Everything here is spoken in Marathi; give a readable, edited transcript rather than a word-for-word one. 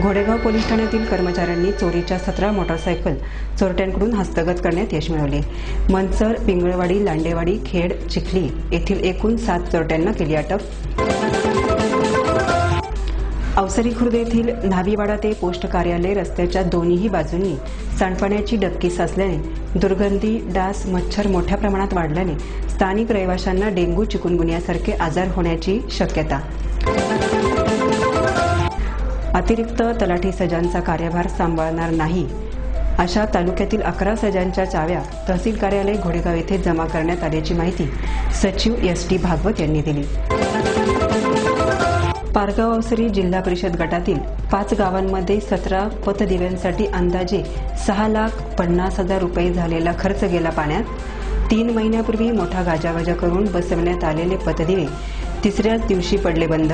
घोडेगाव पोलीस ठाण्यातील कर्मचाऱ्यांनी चोरीच्या 17 मोटारसायकल चोरट्यांकडून हस्तगत करण्यात यश मिळवले। मनसर, पिंगळवाडी, लांडेवाडी, खेड, चिखली येथील एकूण 7 चोरट्यांना केली अटक। अवसरी खुर्द येथील न्हावीवाडा ते पोस्ट कार्यालय रस्त्याच्या दोन्ही बाजूंनी सांडपाण्याची डबकी साचल्याने दुर्गंधी, डास, मच्छर मोठ्या प्रमाणात वाढल्याने स्थानिक रहिवाशांना डेंग्यू, चिकुनगुनियासारखे आजार होण्याची शक्यता। अतिरिक्त तलाठी सजांचा कार्यभार सांभाळणार नाही अशा तालुक्यातील 11 सजांच्या चाव्या तहसील कार्यालय घोडेगाव येथे जमा करण्यात आल्याची माहिती सचिव SD भागवत यांनी दिली। पारगाव अवसरी जिल्हा परिषद गटातील 5 गावांमध्ये 17 पतदिव्यांसाठी अंदाजे 6,50,000 रुपये झालेला खर्च गेला पाण्यात। 3 महिन्यापूर्वी मोठा गाजावाजा करून बसवण्यात आलेले पतदिवे तिसऱ्याच दिवशी पडले बंद।